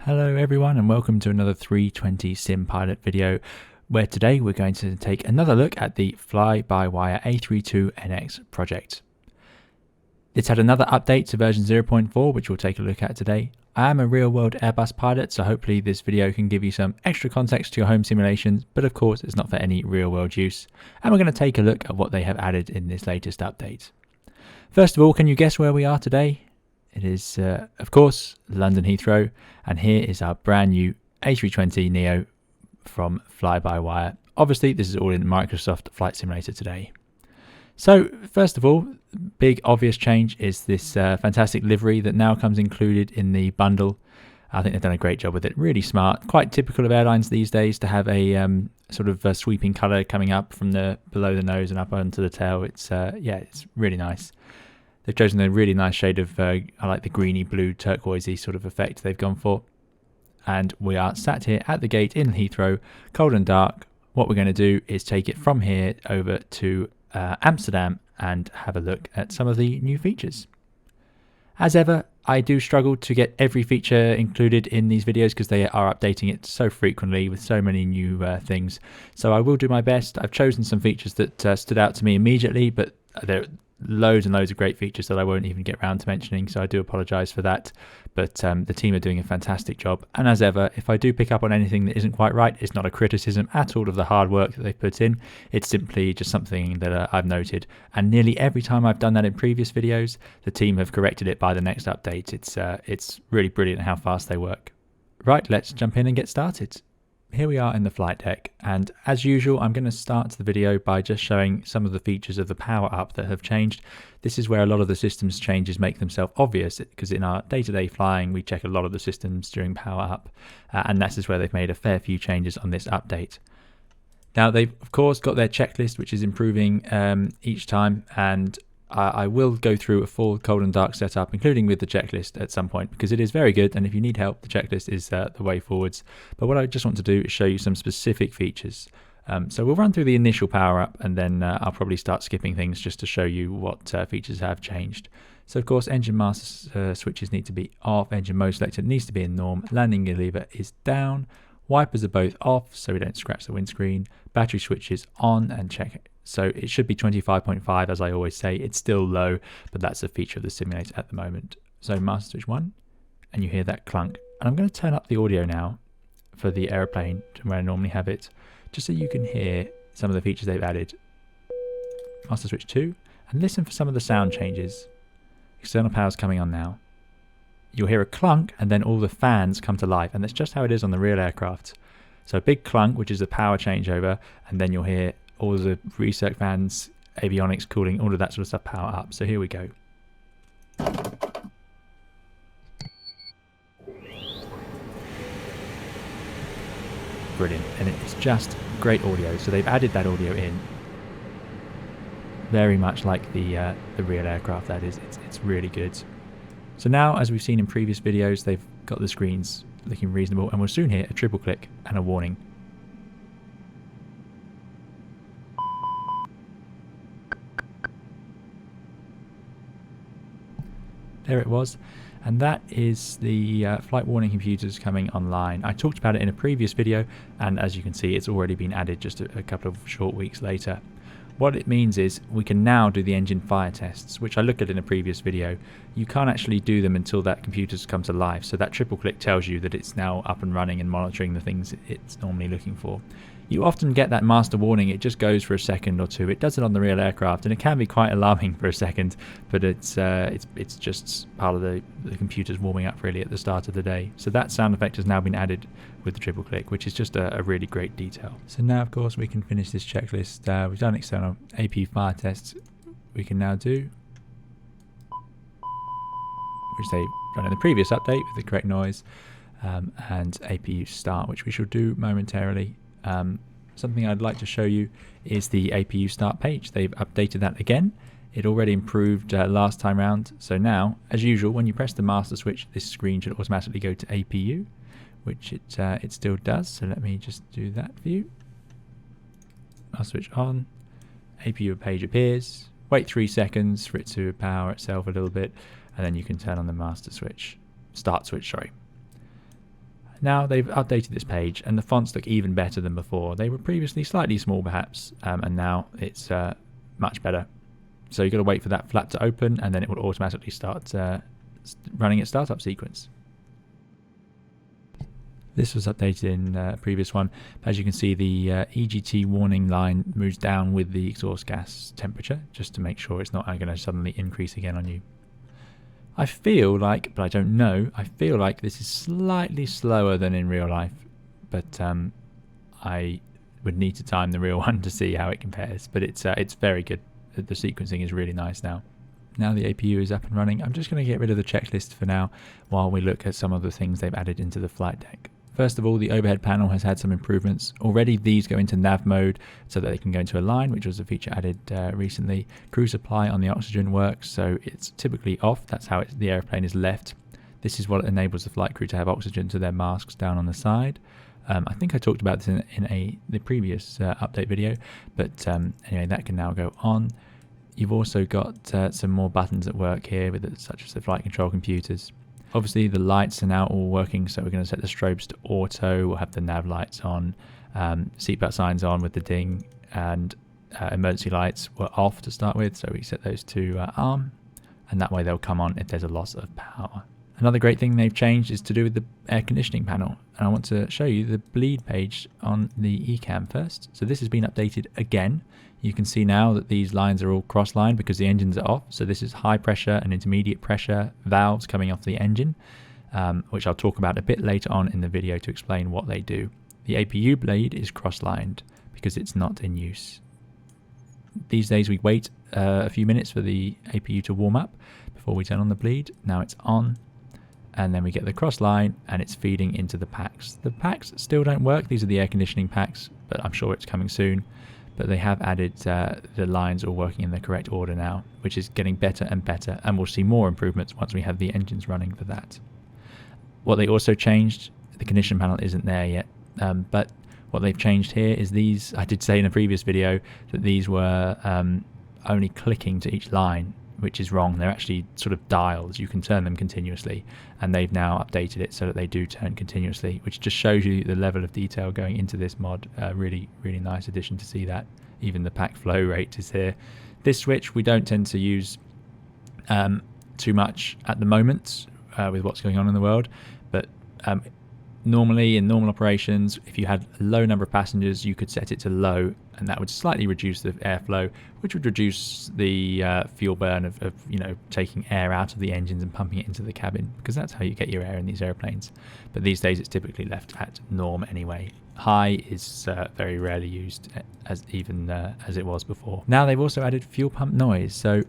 Hello everyone and welcome to another 320 sim pilot video, where today we're going to take another look at the Flybywire A32NX project. It's had another update to version 0.4 which we'll take a look at today. I am a real world Airbus pilot, so hopefully this video can give you some extra context to your home simulations, but of course it's not for any real world use. And we're going to take a look at what they have added in this latest update. First of all, can you guess where we are today? It is, of course, London Heathrow, and here is our brand new A320 Neo from Flybywire. Obviously, this is all in Microsoft Flight Simulator today. So, first of all, big obvious change is this fantastic livery that now comes included in the bundle. I think they've done a great job with it. Really smart, quite typical of airlines these days to have a sort of sweeping colour coming up from the below the nose and up onto the tail. It's it's really nice. They've chosen a really nice shade of, I like the greeny blue turquoisey sort of effect they've gone for. And we are sat here at the gate in Heathrow, cold and dark. What we're going to do is take it from here over to Amsterdam and have a look at some of the new features. As ever, I do struggle to get every feature included in these videos because they are updating it so frequently with so many new things. So I will do my best. I've chosen some features that stood out to me immediately, but they're loads and loads of great features that I won't even get around to mentioning, so I do apologise for that. But the team are doing a fantastic job, and as ever, if I do pick up on anything that isn't quite right, it's not a criticism at all of the hard work that they've put in. It's simply just something that I've noted, and nearly every time I've done that in previous videos, the team have corrected it by the next update. It's really brilliant how fast they work. Right, let's jump in and get started. Here we are in the flight deck, and as usual I'm going to start the video by just showing some of the features of the power up that have changed. This is where a lot of the systems changes make themselves obvious, because in our day-to-day flying we check a lot of the systems during power up, and that is where they've made a fair few changes on this update. Now they've of course got their checklist, which is improving each time, and I will go through a full cold and dark setup, including with the checklist at some point, because it is very good, and if you need help, the checklist is the way forwards. But what I just want to do is show you some specific features. So we'll run through the initial power up, and then I'll probably start skipping things just to show you what features have changed. So of course, engine master switches need to be off, engine mode selector needs to be in norm, landing gear lever is down, wipers are both off so we don't scratch the windscreen, battery switch is on and check. So it should be 25.5, as I always say. It's still low, but that's a feature of the simulator at the moment. So master switch 1, and you hear that clunk. And I'm going to turn up the audio now for the aeroplane to where I normally have it, just so you can hear some of the features they've added. Master switch 2, and listen for some of the sound changes. External power's coming on now. You'll hear a clunk, and then all the fans come to life, and that's just how it is on the real aircraft. So a big clunk, which is a power changeover, and then you'll hear all the recirc fans, avionics, cooling, all of that sort of stuff power up. So here we go. Brilliant, and it's just great audio. So they've added that audio in, very much like the real aircraft. That is, it's really good. So now, as we've seen in previous videos, they've got the screens looking reasonable, and we'll soon hear a triple click and a warning. There it was, and that is the flight warning computers coming online. I talked about it in a previous video, and as you can see, it's already been added just a couple of short weeks later. What it means is we can now do the engine fire tests, which I looked at in a previous video. You can't actually do them until that computer's come to life, so that triple click tells you that it's now up and running and monitoring the things it's normally looking for. You often get that master warning, it just goes for a second or two. It does it on the real aircraft, and it can be quite alarming for a second, but it's just part of the computers warming up really at the start of the day. So that sound effect has now been added with the triple click, which is just a really great detail. So now of course we can finish this checklist. We've done external APU fire tests. We can now do, which they've done in the previous update with the correct noise, and APU start, which we shall do momentarily. Something I'd like to show you is the APU start page. They've updated that again. It already improved last time round. So now, as usual, when you press the master switch, this screen should automatically go to APU, which it still does. So let me just do that for you. Master switch on, APU page appears. Wait 3 seconds for it to power itself a little bit, and then you can turn on the master switch, start switch, sorry. Now they've updated this page and the fonts look even better than before. They were previously slightly small perhaps, and now it's much better. So you've got to wait for that flap to open and then it will automatically start running its startup sequence. This was updated in a previous one. As you can see, the EGT warning line moves down with the exhaust gas temperature just to make sure it's not going to suddenly increase again on you. I feel like, but I don't know, I feel like this is slightly slower than in real life, but I would need to time the real one to see how it compares, but it's very good. The sequencing is really nice now. Now the APU is up and running, I'm just going to get rid of the checklist for now while we look at some of the things they've added into the flight deck. First of all, the overhead panel has had some improvements. Already these go into nav mode so that they can go into a line, which was a feature added recently. Crew supply on the oxygen works, so it's typically off. That's how the airplane is left. This is what enables the flight crew to have oxygen to their masks down on the side. I think I talked about this in the previous update video, but anyway, that can now go on. You've also got some more buttons at work here, such as the flight control computers. Obviously the lights are now all working, so we're going to set the strobes to auto. We'll have the nav lights on, seatbelt signs on with the ding, and emergency lights were off to start with, so we set those to arm, and that way they'll come on if there's a loss of power. Another great thing they've changed is to do with the air conditioning panel, and I want to show you the bleed page on the ECAM first. So this has been updated again. You can see now that these lines are all cross-lined because the engines are off. So this is high pressure and intermediate pressure valves coming off the engine, which I'll talk about a bit later on in the video to explain what they do. The APU blade is cross-lined because it's not in use. These days we wait a few minutes for the APU to warm up before we turn on the bleed. Now it's on, and then we get the cross line and it's feeding into the packs. The packs still don't work. These are the air conditioning packs, but I'm sure it's coming soon. But they have added the lines all working in the correct order now, which is getting better and better, and we'll see more improvements once we have the engines running for that. What they also changed, the condition panel isn't there yet, but what they've changed here is these. I did say in a previous video that these were only clicking to each line, which is wrong. They're actually sort of dials. You can turn them continuously, and they've now updated it so that they do turn continuously, which just shows you the level of detail going into this mod. Really nice addition to see that. Even the pack flow rate is here. This switch we don't tend to use too much at the moment with what's going on in the world, but normally in normal operations, if you had a low number of passengers, you could set it to low, and that would slightly reduce the airflow, which would reduce the fuel burn of taking air out of the engines and pumping it into the cabin, because that's how you get your air in these airplanes. But these days it's typically left at norm anyway. High is very rarely used, as it was before. Now they've also added fuel pump noise, so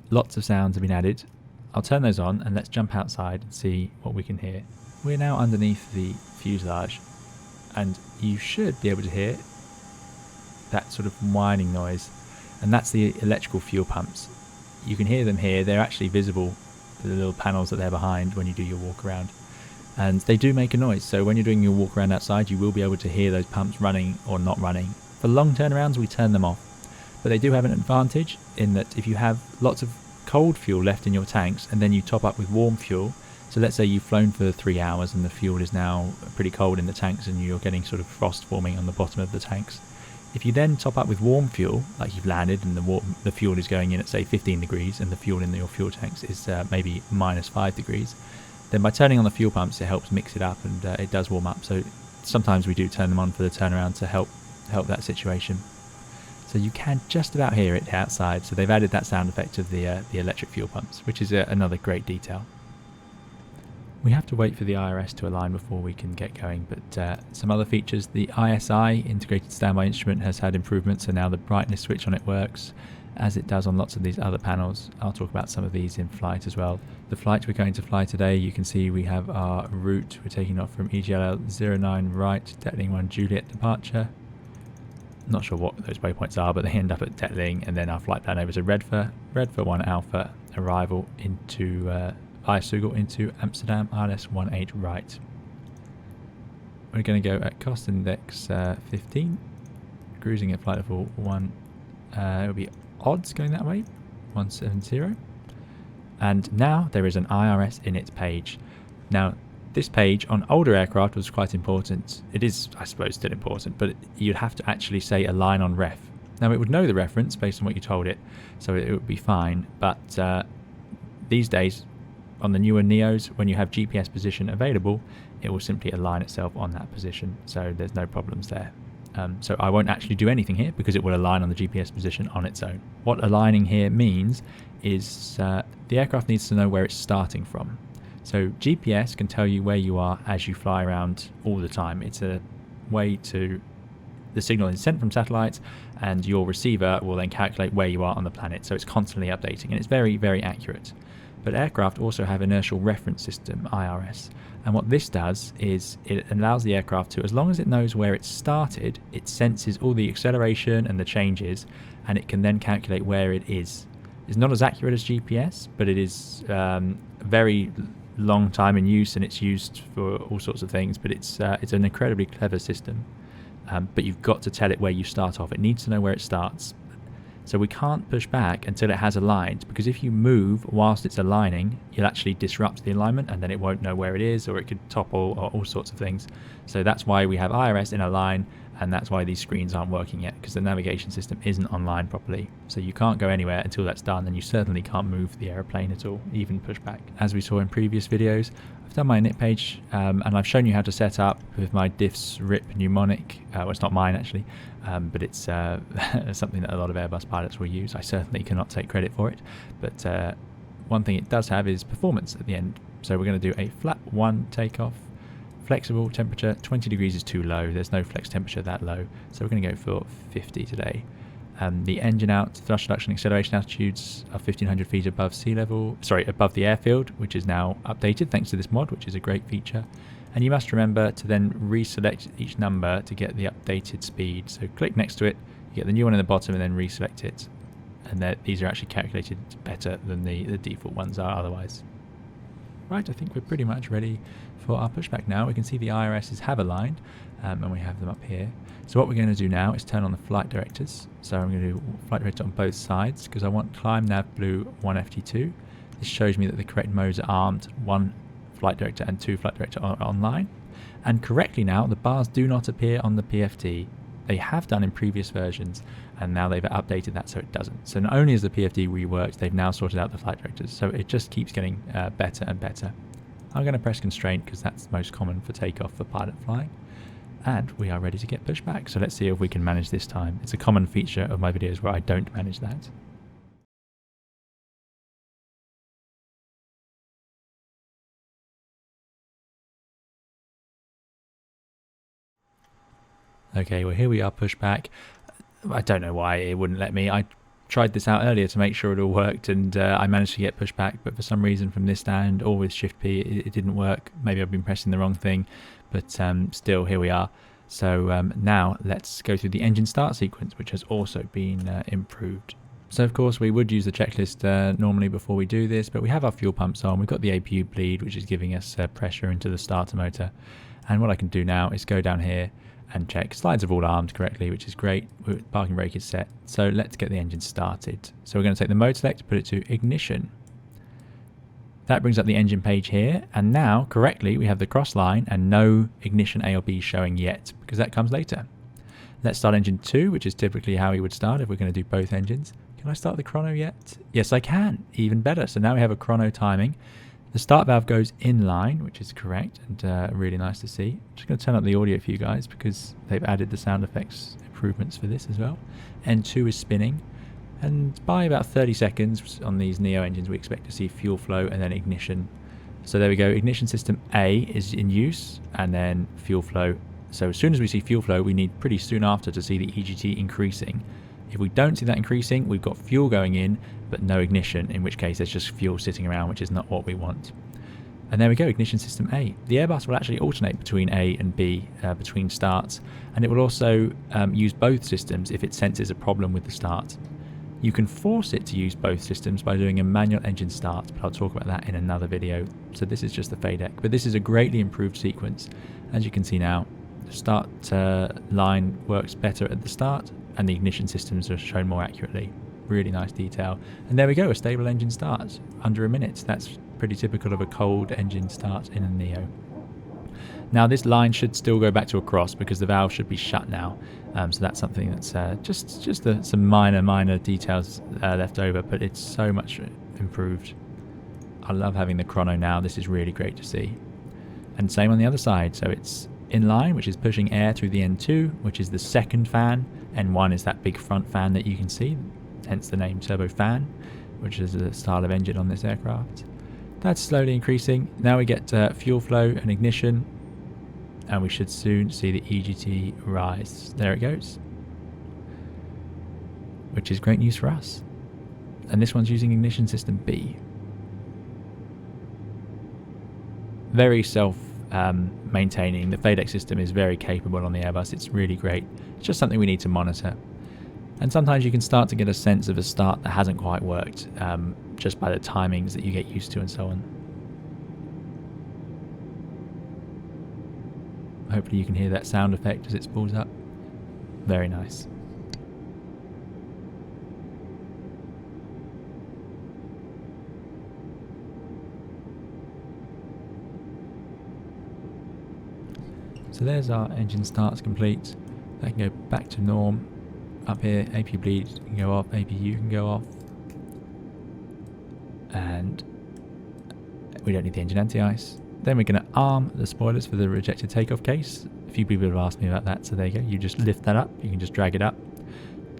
lots of sounds have been added. I'll turn those on and let's jump outside and see what we can hear. We're now underneath the fuselage, and you should be able to hear that sort of whining noise, and that's the electrical fuel pumps. You can hear them here. They're actually visible, the little panels that they're behind when you do your walk around, and they do make a noise. So when you're doing your walk around outside, you will be able to hear those pumps running or not running. For long turnarounds we turn them off, but they do have an advantage in that if you have lots of cold fuel left in your tanks and then you top up with warm fuel, so let's say you've flown for 3 hours and the fuel is now pretty cold in the tanks and you're getting sort of frost forming on the bottom of the tanks. If you then top up with warm fuel, like you've landed and the fuel is going in at say 15 degrees and the fuel in your fuel tanks is maybe -5 degrees, then by turning on the fuel pumps it helps mix it up, and it does warm up. So sometimes we do turn them on for the turnaround to help that situation. So you can just about hear it outside. So they've added that sound effect of the electric fuel pumps, which is another great detail. We have to wait for the IRS to align before we can get going, but some other features. The ISI, Integrated Standby Instrument, has had improvements, so now the brightness switch on it works, as it does on lots of these other panels. I'll talk about some of these in flight as well. The flight we're going to fly today, you can see we have our route. We're taking off from EGL 09 right, Detling 1 Juliet departure. Not sure what those waypoints are, but they end up at Detling, and then our flight plan over to Redfer 1 Alpha, arrival into via Sugel into Amsterdam, ILS 18 right. We're going to go at cost index 15, cruising at flight level 1. It'll be odds going that way, 170. And now there is an IRS init page. Now This page on older aircraft was quite important. It is, I suppose, still important, but you'd have to actually say align on ref. Now it would know the reference based on what you told it, so it would be fine, but these days on the newer Neos, when you have GPS position available, it will simply align itself on that position, so there's no problems there. So I won't actually do anything here because it will align on the GPS position on its own. What aligning here means is the aircraft needs to know where it's starting from. So GPS can tell you where you are as you fly around all the time. It's a way to, the signal is sent from satellites and your receiver will then calculate where you are on the planet. So it's constantly updating and it's very, very accurate. But aircraft also have inertial reference system, IRS. And what this does is it allows the aircraft to, as long as it knows where it started, it senses all the acceleration and the changes, and it can then calculate where it is. It's not as accurate as GPS, but it is very long time in use, and it's used for all sorts of things, but it's an incredibly clever system. But you've got to tell it where you start off. It needs to know where it starts. So we can't push back until it has aligned, because if you move whilst it's aligning, you'll actually disrupt the alignment and then it won't know where it is, or it could topple, or all sorts of things. So that's why we have IRS in align, and that's why these screens aren't working yet, because the navigation system isn't online properly. So you can't go anywhere until that's done, and you certainly can't move the aeroplane at all, even push back. As we saw in previous videos, I've done my init page and I've shown you how to set up with my diffs RIP mnemonic. Well, it's not mine actually, but it's something that a lot of Airbus pilots will use. I certainly cannot take credit for it, but one thing it does have is performance at the end. So we're going to do a flap 1 takeoff. Flexible temperature, 20 degrees is too low. There's no flex temperature that low. So we're going to go for 50 today. The engine out, thrust reduction, acceleration altitudes are 1500 feet above sea level, above the airfield, which is now updated thanks to this mod, which is a great feature. And you must remember to then reselect each number to get the updated speed. So click next to it, you get the new one in the bottom, and then reselect it. And these are actually calculated better than the default ones are otherwise. Right, I think we're pretty much ready for our pushback now. We can see the IRSs have aligned, and we have them up here. So what we're going to do now is turn on the flight directors. So I'm going to do flight director on both sides, because I want climb nav blue 1 FT2. This shows me that the correct modes are armed, 1 flight director and 2 flight director are online. And correctly now, the bars do not appear on the PFD. They have done in previous versions, and now they've updated that so it doesn't. So not only is the PFD reworked, they've now sorted out the flight directors. So it just keeps getting better and better. I'm going to press constraint because that's most common for takeoff for pilot flying. And we are ready to get pushed back. So let's see if we can manage this time. It's a common feature of my videos where I don't manage that. Okay, well here we are pushed back. I don't know why it wouldn't let me. I tried this out earlier to make sure it all worked, and I managed to get pushed back, but for some reason from this stand or with Shift P it didn't work. Maybe I've been pressing the wrong thing, but still here we are. So now let's go through the engine start sequence, which has also been improved. So of course we would use the checklist normally before we do this, but we have our fuel pumps on. We've got the APU bleed, which is giving us pressure into the starter motor, and what I can do now is go down here and check slides have all armed correctly, which is great. Parking brake is set, so let's get the engine started. So we're going to take the mode select, put it to ignition. That brings up the engine page here, and now correctly we have the cross line and no ignition A or B showing yet, because that comes later. Let's start engine 2, which is typically how we would start if we're going to do both engines. Can I start the chrono yet? Yes, I can. Even better. So now we have a chrono timing. The start valve goes in line, which is correct, and really nice to see. I'm just going to turn up the audio for you guys because they've added the sound effects improvements for this as well. N2 is spinning, and by about 30 seconds on these Neo engines we expect to see fuel flow and then ignition. So there we go, ignition system A is in use, and then fuel flow. So as soon as we see fuel flow, we need pretty soon after to see the EGT increasing. If we don't see that increasing, we've got fuel going in, but no ignition, in which case there's just fuel sitting around, which is not what we want. And there we go, ignition system A. The Airbus will actually alternate between A and B between starts, and it will also use both systems if it senses a problem with the start. You can force it to use both systems by doing a manual engine start, but I'll talk about that in another video. So this is just the FADEC, but this is a greatly improved sequence. As you can see now, the start line works better at the start, and the ignition systems are shown more accurately. Really nice detail. And there we go, a stable engine start under a minute. That's pretty typical of a cold engine start in a Neo. Now this line should still go back to a cross because the valve should be shut now. So that's something that's just some minor details left over, but it's so much improved. I love having the chrono now. This is really great to see. And same on the other side. So it's inline, which is pushing air through the N2, which is the second fan. N1 is that big front fan that you can see, hence the name turbofan, which is the style of engine on this aircraft. That's slowly increasing. Now we get fuel flow and ignition, and we should soon see the EGT rise. There it goes, which is great news for us. And this one's using ignition system B. Very self-maintaining. The FADEC system is very capable on the Airbus. It's really great. It's just something we need to monitor. And sometimes you can start to get a sense of a start that hasn't quite worked, just by the timings that you get used to and so on. Hopefully you can hear that sound effect as it spools up. Very nice. So there's our engine starts complete. That can go back to norm. Up here, AP bleed can go off, APU can go off. And we don't need the engine anti-ice. Then we're going to arm the spoilers for the rejected takeoff case. A few people have asked me about that, so there you go. You just lift that up, you can just drag it up.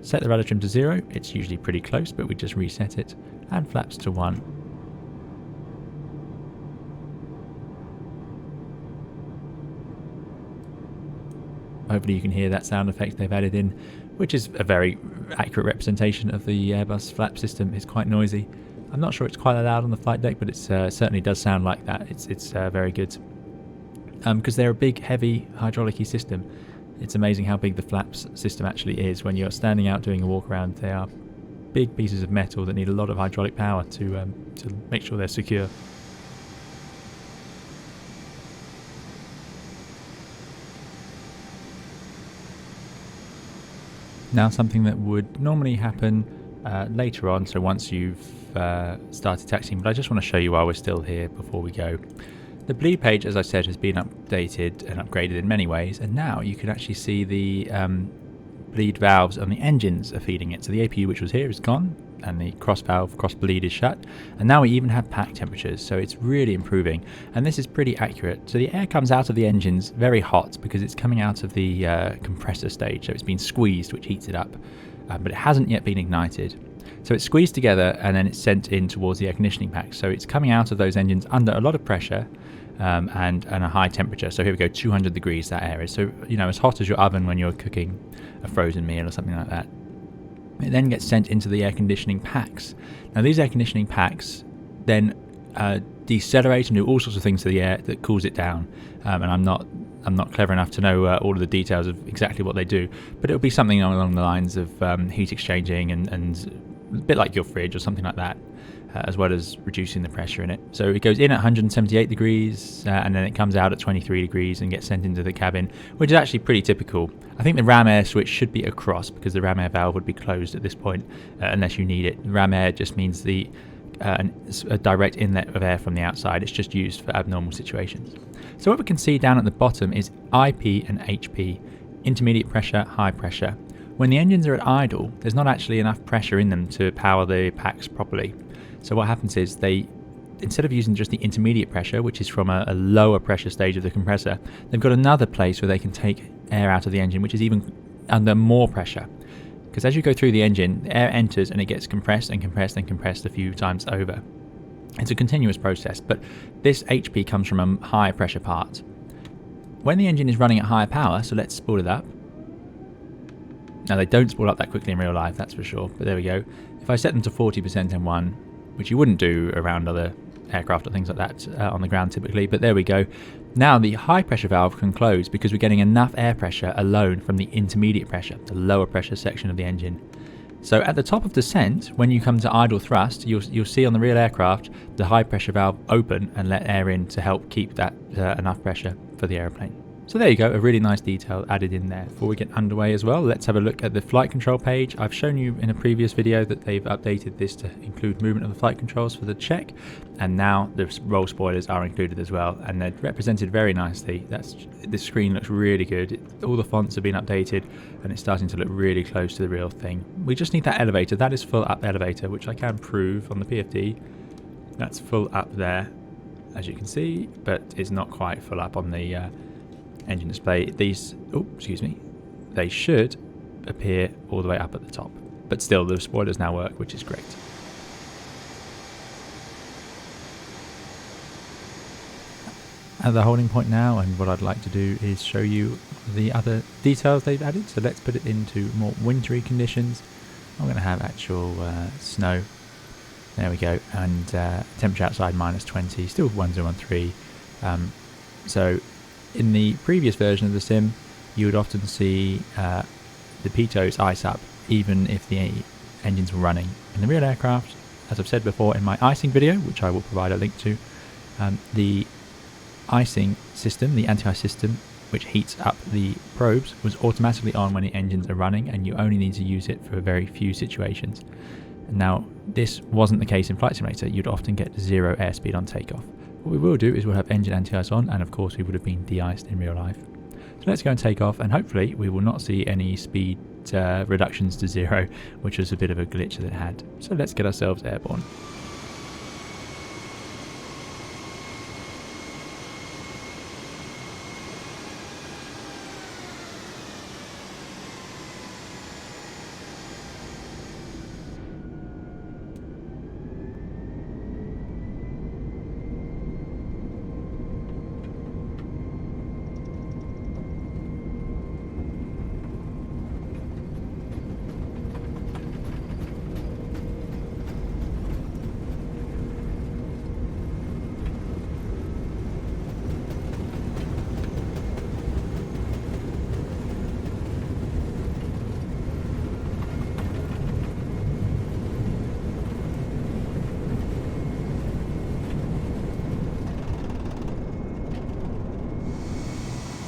Set the rudder trim to 0. It's usually pretty close, but we just reset it. And flaps to 1. Hopefully you can hear that sound effect they've added in, which is a very accurate representation of the Airbus flap system. It's quite noisy. I'm not sure it's quite loud on the flight deck, but it certainly does sound like that. It's very good. Because they're a big, heavy, hydraulic-y system. It's amazing how big the flaps system actually is. When you're standing out doing a walk around, they are big pieces of metal that need a lot of hydraulic power to make sure they're secure. Now something that would normally happen later on, so once you've started taxiing, but I just want to show you while we're still here before we go. The bleed page, as I said, has been updated and upgraded in many ways, and now you can actually see the bleed valves on the engines are feeding it. So the APU, which was here, is gone, and the cross valve, cross bleed, is shut, and now we even have pack temperatures, so it's really improving, and this is pretty accurate. So the air comes out of the engines very hot because it's coming out of the compressor stage, so it's been squeezed, which heats it up, but it hasn't yet been ignited. So it's squeezed together and then it's sent in towards the air conditioning pack. So it's coming out of those engines under a lot of pressure and a high temperature. So here we go, 200 degrees that air is. So, you know, as hot as your oven when you're cooking a frozen meal or something like that. It then gets sent into the air conditioning packs. Now these air conditioning packs then decelerate and do all sorts of things to the air that cools it down. And I'm not clever enough to know all of the details of exactly what they do, but it'll be something along the lines of heat exchanging and a bit like your fridge or something like that, as well as reducing the pressure in it. So it goes in at 178 degrees and then it comes out at 23 degrees and gets sent into the cabin, which is actually pretty typical. I think the ram air switch should be across because the ram air valve would be closed at this point unless you need it. Ram air just means a direct inlet of air from the outside. It's just used for abnormal situations. So what we can see down at the bottom is IP and HP, intermediate pressure, high pressure. When the engines are at idle, there's not actually enough pressure in them to power the packs properly. So what happens is they, instead of using just the intermediate pressure, which is from a lower pressure stage of the compressor, they've got another place where they can take air out of the engine, which is even under more pressure. Because as you go through the engine, air enters and it gets compressed and compressed and compressed a few times over. It's a continuous process, but this HP comes from a high pressure part. When the engine is running at higher power, so let's spool it up. Now they don't spool up that quickly in real life, that's for sure, but there we go. If I set them to 40% M1, which you wouldn't do around other aircraft or things like that on the ground typically, but there we go. Now the high pressure valve can close because we're getting enough air pressure alone from the intermediate pressure, the lower pressure section of the engine. So at the top of descent, when you come to idle thrust, you'll see on the real aircraft the high pressure valve open and let air in to help keep that enough pressure for the aeroplane. So there you go, a really nice detail added in there. Before we get underway as well, let's have a look at the flight control page. I've shown you in a previous video that they've updated this to include movement of the flight controls for the check, and now the roll spoilers are included as well, and they're represented very nicely. The screen looks really good. All the fonts have been updated and it's starting to look really close to the real thing. We just need that elevator. That is full up elevator, which I can prove on the PFD. That's full up there, as you can see, but it's not quite full up on the engine display. These, they should appear all the way up at the top, but still the spoilers now work, which is great. At the holding point now, and what I'd like to do is show you the other details they've added. So let's put it into more wintry conditions. I'm going to have actual snow. There we go, and temperature outside -20, still 1013. So in the previous version of the sim, you would often see the pitos ice up, even if the engines were running. In the real aircraft, as I've said before in my icing video, which I will provide a link to, the icing system, the anti-ice system, which heats up the probes, was automatically on when the engines are running, and you only need to use it for very few situations. Now, this wasn't the case in Flight Simulator. You'd often get 0 airspeed on takeoff. What we will do is we'll have engine anti-ice on, and of course we would have been de-iced in real life. So let's go and take off, and hopefully we will not see any speed reductions to 0, which was a bit of a glitch that it had. So let's get ourselves airborne.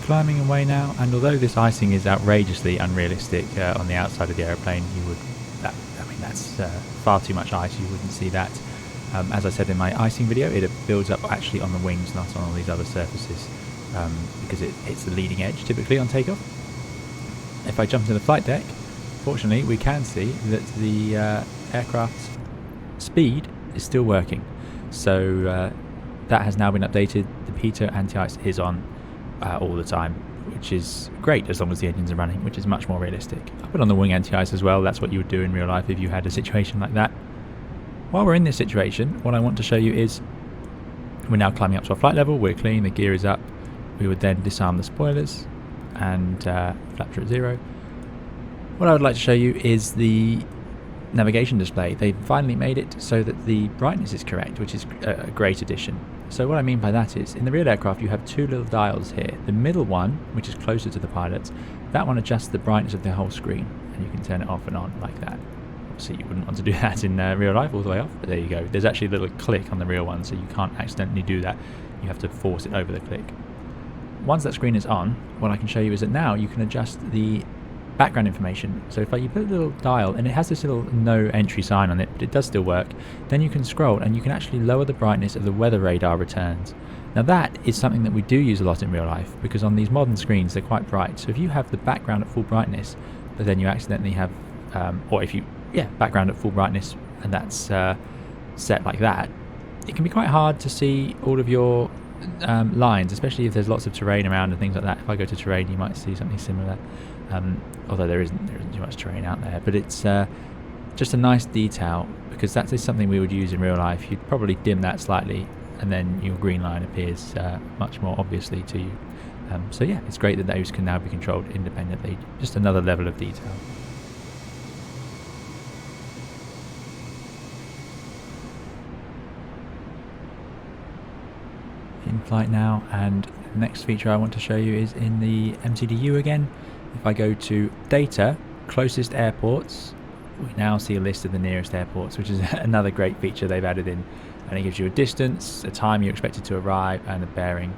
Climbing away now, and although this icing is outrageously unrealistic on the outside of the aeroplane, that's far too much ice, you wouldn't see that. As I said in my icing video, it builds up actually on the wings, not on all these other surfaces, because it hits the leading edge typically on takeoff. If I jump to the flight deck, fortunately we can see that the aircraft's speed is still working. So that has now been updated. The pitot anti-ice is on all the time, which is great as long as the engines are running, which is much more realistic. I put on the wing anti-ice as well. That's what you would do in real life if you had a situation like that. While we're in this situation, what I want to show you is we're now climbing up to our flight level, we're clean, the gear is up. We would then disarm the spoilers and flaps are at 0. What I would like to show you is the navigation display. They've finally made it so that the brightness is correct, which is a great addition. So what I mean by that is, in the real aircraft you have two little dials here. The middle one, which is closer to the pilots, that one adjusts the brightness of the whole screen, and you can turn it off and on like that. Obviously you wouldn't want to do that in real life all the way off, but there you go. There's actually a little click on the real one, so you can't accidentally do that. You have to force it over the click. Once that screen is on, what I can show you is that now you can adjust the background information. So if you put a little dial, and it has this little no entry sign on it, but it does still work, then you can scroll and you can actually lower the brightness of the weather radar returns. Now that is something that we do use a lot in real life, because on these modern screens they're quite bright. So if you have the background at full brightness, but then you accidentally have, background at full brightness, and that's set like that, it can be quite hard to see all of your lines, especially if there's lots of terrain around and things like that. If I go to terrain, you might see something similar. Although there isn't too much terrain out there, but it's just a nice detail, because that is something we would use in real life. You'd probably dim that slightly, and then your green line appears much more obviously to you. So yeah, it's great that those can now be controlled independently. Just another level of detail. In flight now, and the next feature I want to show you is in the MCDU again. If I go to data, closest airports, we now see a list of the nearest airports, which is another great feature they've added in, and it gives you a distance, a time you're expected to arrive, and a bearing.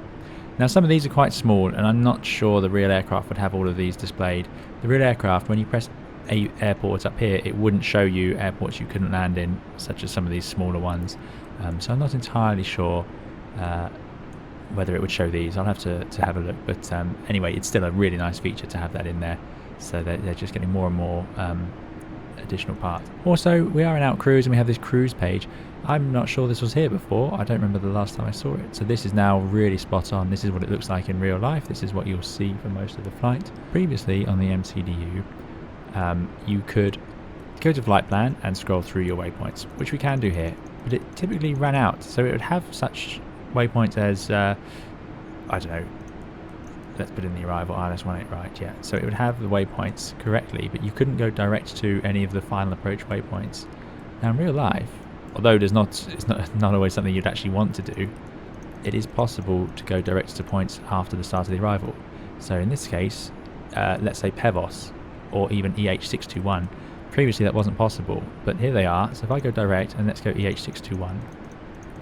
Now some of these are quite small, and I'm not sure the real aircraft would have all of these displayed. The real aircraft, when you press airports up here, it wouldn't show you airports you couldn't land in, such as some of these smaller ones. So I'm not entirely sure whether it would show these. I'll have to have a look, but anyway, it's still a really nice feature to have that in there. So they're just getting more and more additional parts. Also, we are in Out Cruise and we have this cruise page. I'm not sure this was here before. I don't remember the last time I saw it. So this is now really spot on. This is what it looks like in real life. This is what you'll see for most of the flight. Previously on the MCDU, you could go to flight plan and scroll through your waypoints, which we can do here, but it typically ran out. So it would have such waypoints as, I don't know, let's put in the arrival ILS18 right, yeah. So it would have the waypoints correctly, but you couldn't go direct to any of the final approach waypoints. Now in real life, although it's not always something you'd actually want to do, it is possible to go direct to points after the start of the arrival. So in this case, let's say Pevos or even EH621. Previously that wasn't possible, but here they are. So if I go direct and let's go EH621.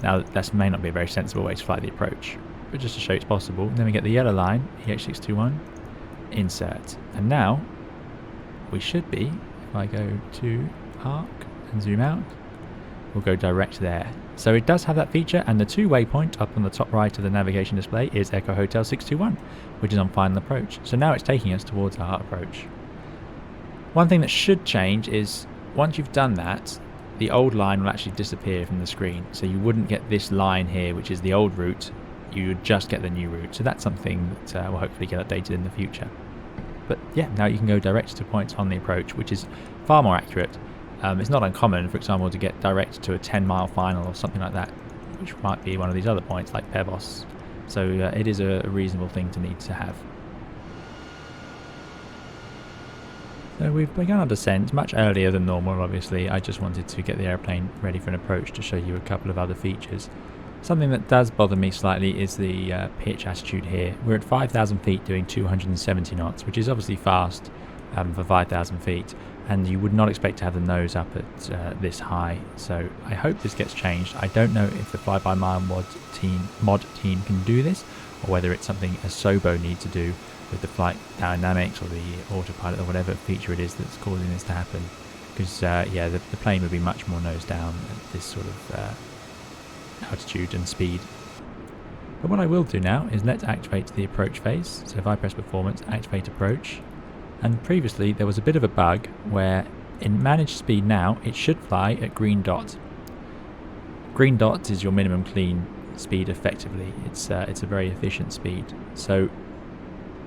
Now that may not be a very sensible way to fly the approach, but just to show it's possible. And then we get the yellow line, EH621, insert. And now we should be, if I go to Arc and zoom out, we'll go direct there. So it does have that feature, and the 2 waypoint up on the top right of the navigation display is Echo Hotel 621, which is on final approach. So now it's taking us towards our approach. One thing that should change is once you've done that, the old line will actually disappear from the screen. So you wouldn't get this line here, which is the old route. You would just get the new route. So that's something that will hopefully get updated in the future. But yeah, now you can go direct to points on the approach, which is far more accurate. It's not uncommon, for example, to get direct to a 10-mile final or something like that, which might be one of these other points like Pevos. So it is a reasonable thing to need to have. So we've begun our descent much earlier than normal, obviously. I just wanted to get the airplane ready for an approach to show you a couple of other features. Something that does bother me slightly is the pitch attitude here. We're at 5,000 feet doing 270 knots, which is obviously fast for 5,000 feet, and you would not expect to have the nose up at this high. So I hope this gets changed. I don't know if the Fly-by-Mile mod team can do this, or whether it's something a Sobo need to do with the flight dynamics or the autopilot or whatever feature it is that's causing this to happen. Because yeah, the plane would be much more nose down at this sort of altitude and speed. But what I will do now is let's activate the approach phase. So if I press performance, activate approach. And previously there was a bit of a bug where in managed speed now it should fly at green dot. Green dot is your minimum clean speed effectively. It's a very efficient speed. So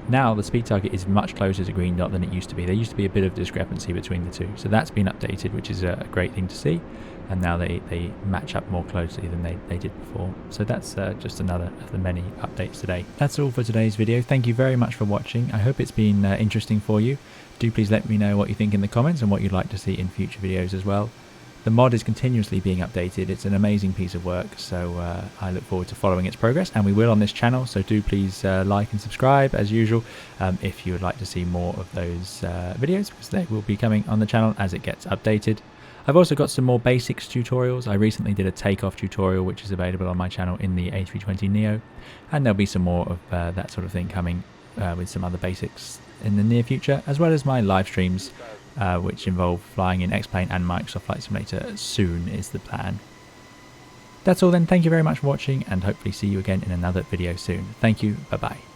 now the speed target is much closer to green dot than it used to be. There used to be a bit of discrepancy between the two. So that's been updated, which is a great thing to see. And now they match up more closely than they did before. So that's just another of the many updates today. That's all for today's video. Thank you very much for watching. I hope it's been interesting for you. Do please let me know what you think in the comments and what you'd like to see in future videos as well. The mod is continuously being updated. It's an amazing piece of work, so I look forward to following its progress, and we will on this channel, so do please like and subscribe as usual if you would like to see more of those videos, because they will be coming on the channel as it gets updated. I've also got some more basics tutorials. I recently did a takeoff tutorial which is available on my channel in the A320neo, and there'll be some more of that sort of thing coming with some other basics in the near future, as well as my live streams which involve flying in X-Plane and Microsoft Flight Simulator soon is the plan. That's all then. Thank you very much for watching, and hopefully see you again in another video soon. Thank you. Bye bye.